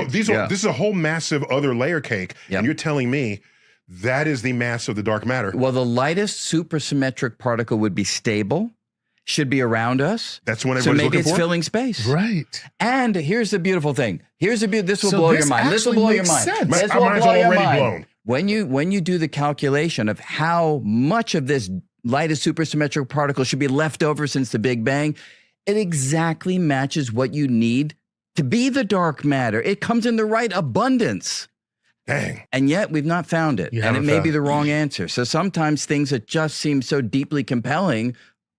this is a whole massive other layer cake, and you're telling me that is the mass of the dark matter. Well, the lightest supersymmetric particle would be stable, should be around us. That's what everybody's looking for. So maybe it's filling space. Right. And here's the beautiful thing. This will blow your mind. This will blow your mind. This will blow your mind. When you do the calculation of how much of this lightest supersymmetric particle should be left over since the Big Bang, it exactly matches what you need to be the dark matter. It comes in the right abundance. Dang. And yet we've not found it. And it may be the wrong answer. So sometimes things that just seem so deeply compelling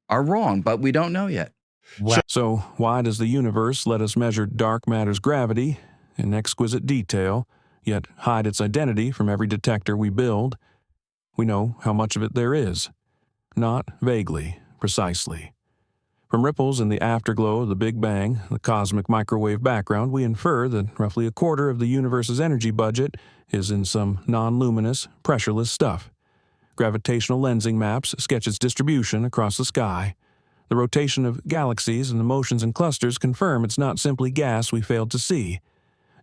are wrong, but we don't know yet. Wow. So why does the universe let us measure dark matter's gravity in exquisite detail, yet hide its identity from every detector we build? We know how much of it there is. Not vaguely, precisely. From ripples in the afterglow of the Big Bang, the cosmic microwave background, we infer that roughly a quarter of the universe's energy budget is in some non-luminous, pressureless stuff. Gravitational lensing maps sketch its distribution across the sky. The rotation of galaxies and the motions in clusters confirm it's not simply gas we failed to see.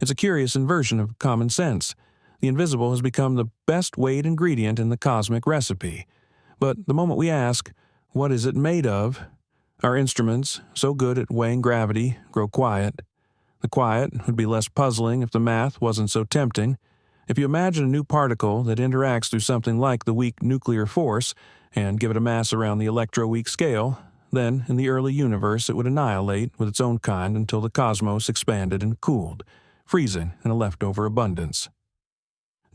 It's a curious inversion of common sense. The invisible has become the best weighed ingredient in the cosmic recipe. But the moment we ask, what is it made of? Our instruments, so good at weighing gravity, grow quiet. The quiet would be less puzzling if the math wasn't so tempting. If you imagine a new particle that interacts through something like the weak nuclear force and give it a mass around the electroweak scale, then in the early universe it would annihilate with its own kind until the cosmos expanded and cooled, freezing in a leftover abundance.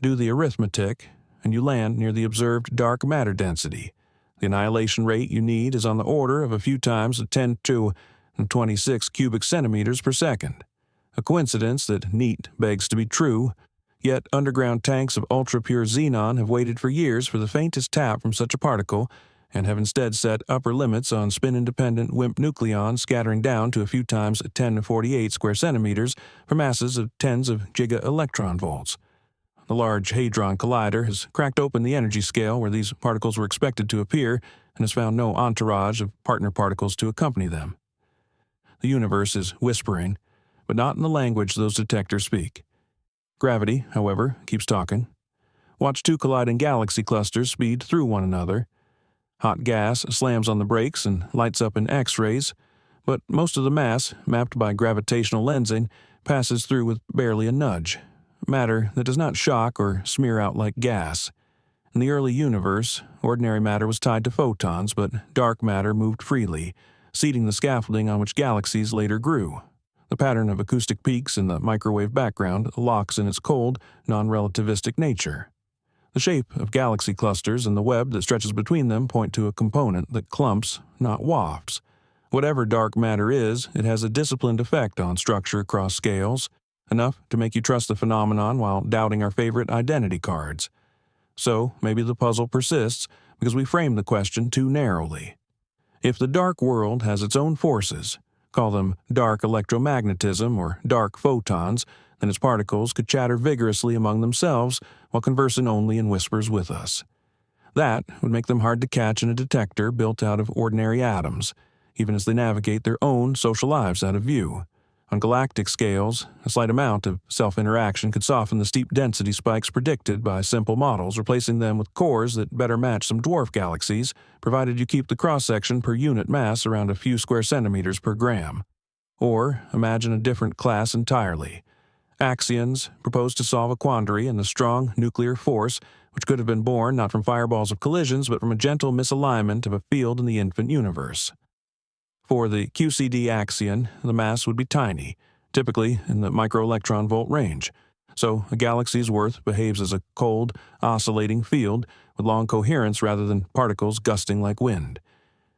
Do the arithmetic, and you land near the observed dark matter density. The annihilation rate you need is on the order of a few times 10 to 26 cubic centimeters per second. A coincidence that neat begs to be true, yet underground tanks of ultra-pure xenon have waited for years for the faintest tap from such a particle and have instead set upper limits on spin-independent WIMP nucleons scattering down to a few times 10 to 48 square centimeters for masses of tens of giga-electron volts. The Large Hadron Collider has cracked open the energy scale where these particles were expected to appear and has found no entourage of partner particles to accompany them. The universe is whispering, but not in the language those detectors speak. Gravity, however, keeps talking. Watch two colliding galaxy clusters speed through one another. Hot gas slams on the brakes and lights up in X-rays, but most of the mass, mapped by gravitational lensing, passes through with barely a nudge. Matter that does not shock or smear out like gas. In the early universe, ordinary matter was tied to photons, but dark matter moved freely, seeding the scaffolding on which galaxies later grew. The pattern of acoustic peaks in the microwave background locks in its cold, non-relativistic nature. The shape of galaxy clusters and the web that stretches between them point to a component that clumps, not wafts. Whatever dark matter is, it has a disciplined effect on structure across scales, enough to make you trust the phenomenon while doubting our favorite identity cards. So, maybe the puzzle persists because we frame the question too narrowly. If the dark world has its own forces, call them dark electromagnetism or dark photons, then its particles could chatter vigorously among themselves while conversing only in whispers with us. That would make them hard to catch in a detector built out of ordinary atoms, even as they navigate their own social lives out of view. On galactic scales, a slight amount of self-interaction could soften the steep density spikes predicted by simple models, replacing them with cores that better match some dwarf galaxies, provided you keep the cross-section per unit mass around a few square centimeters per gram. Or imagine a different class entirely. Axions propose to solve a quandary in the strong nuclear force, which could have been born not from fireballs of collisions but from a gentle misalignment of a field in the infant universe. For the QCD axion, the mass would be tiny, typically in the microelectron volt range, so a galaxy's worth behaves as a cold, oscillating field with long coherence rather than particles gusting like wind.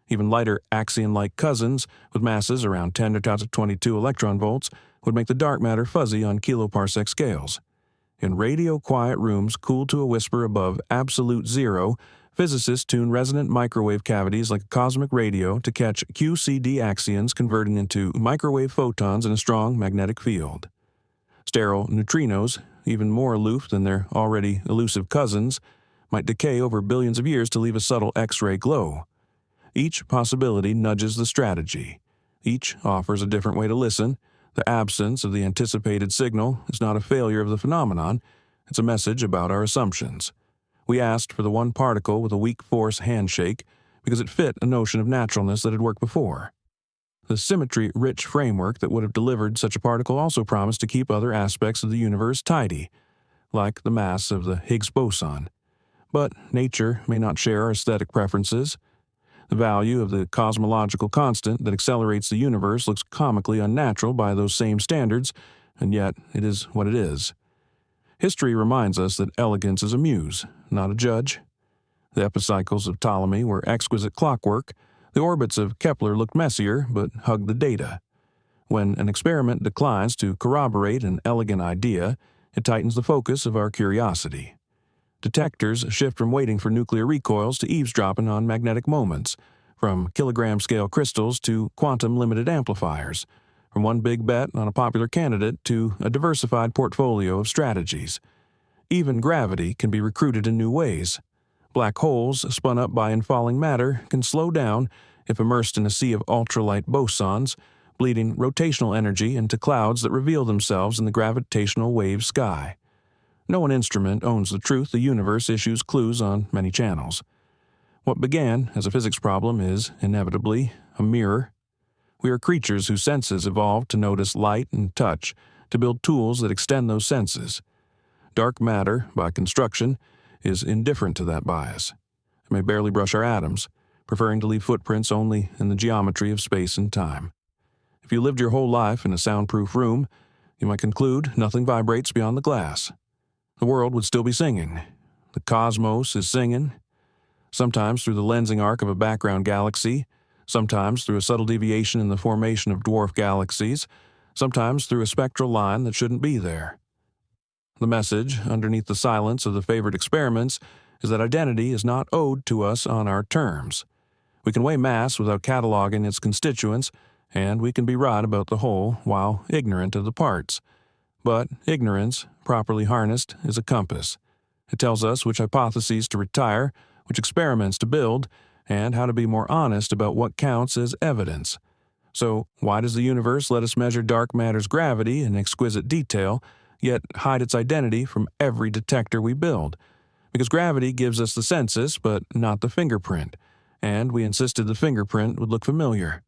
Even lighter axion-like cousins, with masses around 10 to the 22 electron volts, would make the dark matter fuzzy on kiloparsec scales. In radio-quiet rooms cooled to a whisper above absolute zero, physicists tune resonant microwave cavities like a cosmic radio to catch QCD axions converting into microwave photons in a strong magnetic field. Sterile neutrinos, even more aloof than their already elusive cousins, might decay over billions of years to leave a subtle X-ray glow. Each possibility nudges the strategy. Each offers a different way to listen, The absence of the anticipated signal is not a failure of the phenomenon, it's a message about our assumptions. We asked for the one particle with a weak force handshake because it fit a notion of naturalness that had worked before. The symmetry-rich framework that would have delivered such a particle also promised to keep other aspects of the universe tidy, like the mass of the Higgs boson. But nature may not share our aesthetic preferences. The value of the cosmological constant that accelerates the universe looks comically unnatural by those same standards, and yet it is what it is. History reminds us that elegance is a muse, not a judge. The epicycles of Ptolemy were exquisite clockwork. The orbits of Kepler looked messier, but hugged the data. When an experiment declines to corroborate an elegant idea, it tightens the focus of our curiosity. Detectors shift from waiting for nuclear recoils to eavesdropping on magnetic moments, from kilogram-scale crystals to quantum-limited amplifiers, from one big bet on a popular candidate to a diversified portfolio of strategies. Even gravity can be recruited in new ways. Black holes spun up by infalling matter can slow down if immersed in a sea of ultralight bosons, bleeding rotational energy into clouds that reveal themselves in the gravitational wave sky. No one instrument owns the truth. The universe issues clues on many channels. What began as a physics problem is, inevitably, a mirror. We are creatures whose senses evolved to notice light and touch, to build tools that extend those senses. Dark matter, by construction, is indifferent to that bias. It may barely brush our atoms, preferring to leave footprints only in the geometry of space and time. If you lived your whole life in a soundproof room, you might conclude nothing vibrates beyond the glass. The world would still be singing. The cosmos is singing, sometimes through the lensing arc of a background galaxy, sometimes through a subtle deviation in the formation of dwarf galaxies, sometimes through a spectral line that shouldn't be there. The message, underneath the silence of the favored experiments, is that identity is not owed to us on our terms. We can weigh mass without cataloging its constituents, and we can be right about the whole while ignorant of the parts. But ignorance, properly harnessed, is a compass. It tells us which hypotheses to retire, which experiments to build, and how to be more honest about what counts as evidence. So, why does the universe let us measure dark matter's gravity in exquisite detail, yet hide its identity from every detector we build? Because gravity gives us the census, but not the fingerprint, and we insisted the fingerprint would look familiar.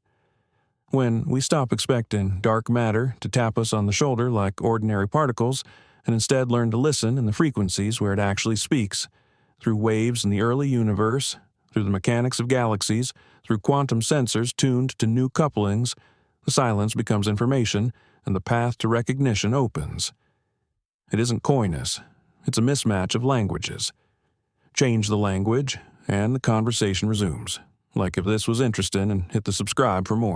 When we stop expecting dark matter to tap us on the shoulder like ordinary particles, and instead learn to listen in the frequencies where it actually speaks, through waves in the early universe, through the mechanics of galaxies, through quantum sensors tuned to new couplings, the silence becomes information, and the path to recognition opens. It isn't coyness, it's a mismatch of languages. Change the language, and the conversation resumes. Like if this was interesting, and hit the subscribe for more.